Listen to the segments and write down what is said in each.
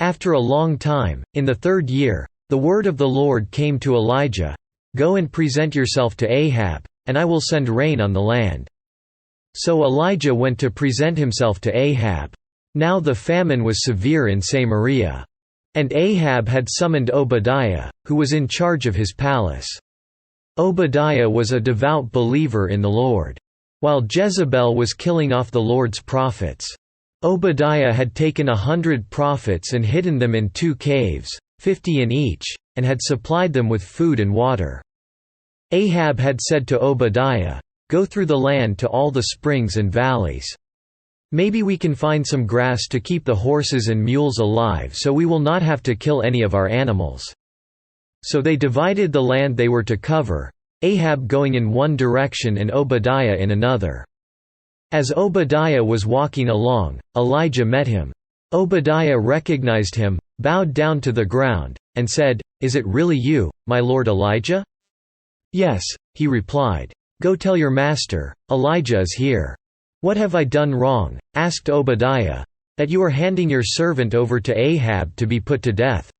After a long time, in the 3rd year, the word of the Lord came to Elijah, "Go and present yourself to Ahab, and I will send rain on the land." So Elijah went to present himself to Ahab. Now the famine was severe in Samaria. And Ahab had summoned Obadiah, who was in charge of his palace. Obadiah was a devout believer in the Lord. While Jezebel was killing off the Lord's prophets, Obadiah had taken 100 prophets and hidden them in 2 caves, 50 in each, and had supplied them with food and water. Ahab had said to Obadiah, "Go through the land to all the springs and valleys. Maybe we can find some grass to keep the horses and mules alive so we will not have to kill any of our animals." So they divided the land they were to cover, Ahab going in one direction and Obadiah in another. As Obadiah was walking along, Elijah met him. Obadiah recognized him, bowed down to the ground, and said, "Is it really you, my lord Elijah?" "Yes," he replied. "Go tell your master, Elijah is here." "What have I done wrong?" asked Obadiah, "that you are handing your servant over to Ahab to be put to death?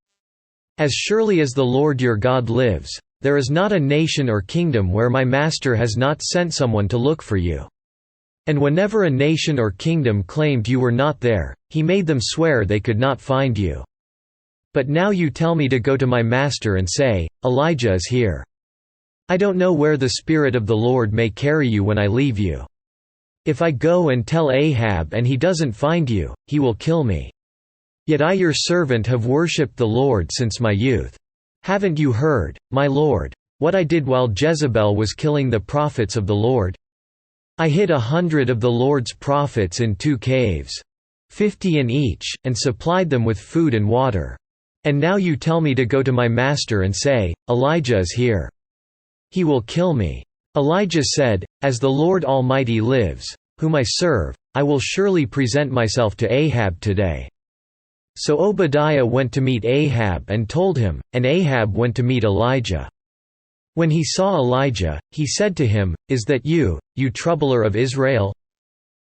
As surely as the Lord your God lives, there is not a nation or kingdom where my master has not sent someone to look for you. And whenever a nation or kingdom claimed you were not there, he made them swear they could not find you. But now you tell me to go to my master and say, 'Elijah is here.' I don't know where the Spirit of the Lord may carry you when I leave you. If I go and tell Ahab and he doesn't find you, he will kill me. Yet I your servant have worshipped the Lord since my youth. Haven't you heard, my lord, what I did while Jezebel was killing the prophets of the Lord? I hid 100 of the Lord's prophets in 2 caves, 50 in each, and supplied them with food and water. And now you tell me to go to my master and say, 'Elijah is here.' He will kill me." Elijah said, "As the Lord Almighty lives, whom I serve, I will surely present myself to Ahab today." So Obadiah went to meet Ahab and told him, and Ahab went to meet Elijah. When he saw Elijah, he said to him, "Is that you, you troubler of Israel?"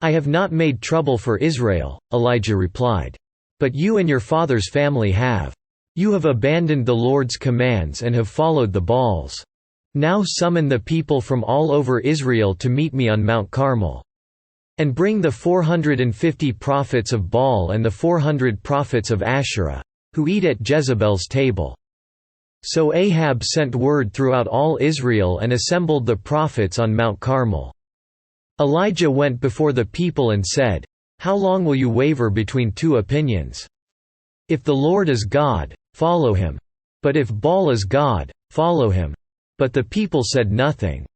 "I have not made trouble for Israel," Elijah replied. "But you and your father's family have. You have abandoned the Lord's commands and have followed the Baals. Now summon the people from all over Israel to meet me on Mount Carmel. And bring the 450 prophets of Baal and the 400 prophets of Asherah, who eat at Jezebel's table." So Ahab sent word throughout all Israel and assembled the prophets on Mount Carmel. Elijah went before the people and said, "How long will you waver between 2 opinions? If the Lord is God, follow him. But if Baal is God, follow him." But the people said nothing.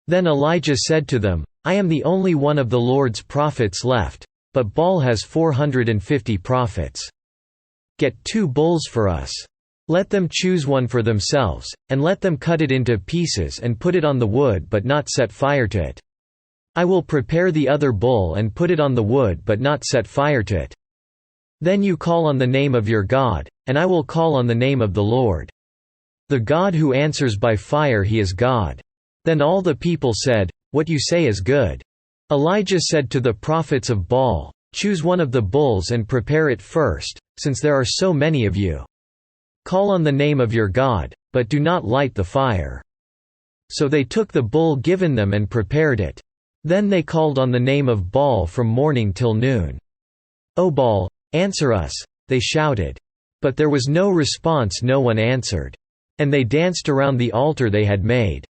Then Elijah said to them, "I am the only one of the Lord's prophets left, but Baal has 450 prophets. Get 2 bulls for us. Let them choose one for themselves, and let them cut it into pieces and put it on the wood but not set fire to it. I will prepare the other bull and put it on the wood but not set fire to it. Then you call on the name of your God, and I will call on the name of the Lord. The God who answers by fire, he is God." Then all the people said, "What you say is good." Elijah said to the prophets of Baal, "Choose one of the bulls and prepare it first, since there are so many of you. Call on the name of your God, but do not light the fire." So they took the bull given them and prepared it. Then they called on the name of Baal from morning till noon. "O Baal, answer us," they shouted. But there was no response, no one answered. And they danced around the altar they had made.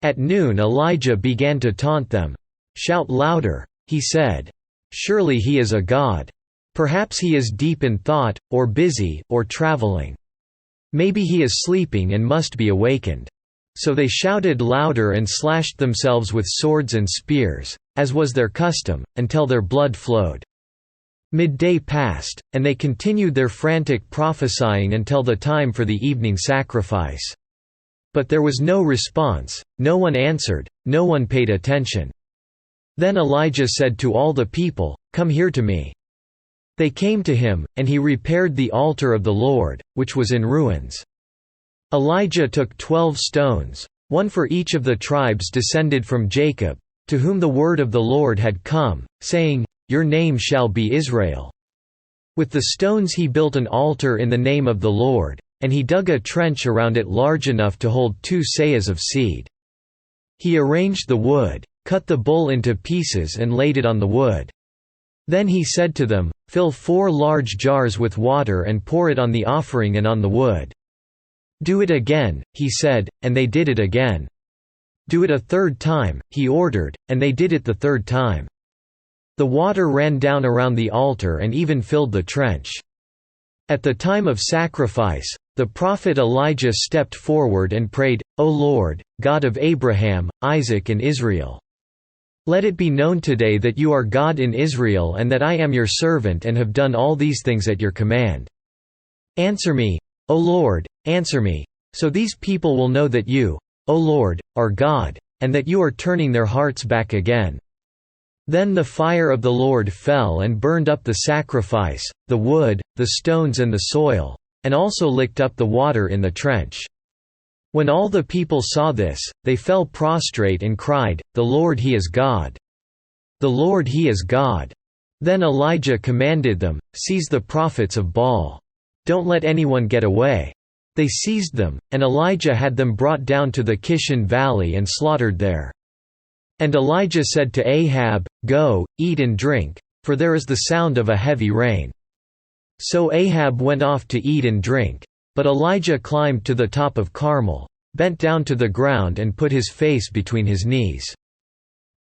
At noon Elijah began to taunt them. "Shout louder," he said. "Surely he is a god. Perhaps he is deep in thought, or busy, or traveling. Maybe he is sleeping and must be awakened." So they shouted louder and slashed themselves with swords and spears, as was their custom, until their blood flowed. Midday passed, and they continued their frantic prophesying until the time for the evening sacrifice. But there was no response, no one answered, no one paid attention. Then Elijah said to all the people, "Come here to me." They came to him, and he repaired the altar of the Lord, which was in ruins. Elijah took 12 stones, one for each of the tribes descended from Jacob, to whom the word of the Lord had come, saying, "Your name shall be Israel." With the stones he built an altar in the name of the Lord, and he dug a trench around it large enough to hold 2 seahs of seed. He arranged the wood, cut the bull into pieces and laid it on the wood. Then he said to them, "Fill 4 large jars with water and pour it on the offering and on the wood." "Do it again," he said, and they did it again. "Do it a 3rd time," he ordered, and they did it the 3rd time. The water ran down around the altar and even filled the trench. At the time of sacrifice, the prophet Elijah stepped forward and prayed, "O Lord, God of Abraham, Isaac and Israel. Let it be known today that you are God in Israel and that I am your servant and have done all these things at your command. Answer me, O Lord, answer me, so these people will know that you, O Lord, are God, and that you are turning their hearts back again." Then the fire of the Lord fell and burned up the sacrifice, the wood, the stones and the soil, and also licked up the water in the trench. When all the people saw this, they fell prostrate and cried, "The Lord He is God! The Lord He is God!" Then Elijah commanded them, "Seize the prophets of Baal. Don't let anyone get away." They seized them, and Elijah had them brought down to the Kishon Valley and slaughtered there. And Elijah said to Ahab, "Go, eat and drink, for there is the sound of a heavy rain." So Ahab went off to eat and drink. But Elijah climbed to the top of Carmel, bent down to the ground and put his face between his knees.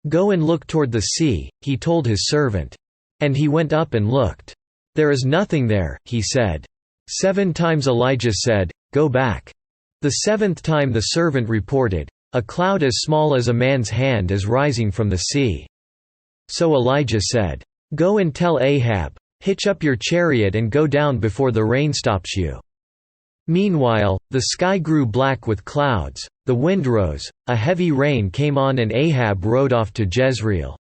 "Go and look toward the sea," he told his servant. And he went up and looked. "There is nothing there," he said. 7 times Elijah said, "Go back." The 7th time the servant reported, "A cloud as small as a man's hand is rising from the sea." So Elijah said, "Go and tell Ahab, hitch up your chariot and go down before the rain stops you." Meanwhile, the sky grew black with clouds, the wind rose, a heavy rain came on and Ahab rode off to Jezreel.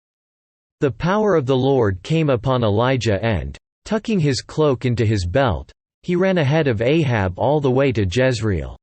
The power of the Lord came upon Elijah and, tucking his cloak into his belt, he ran ahead of Ahab all the way to Jezreel.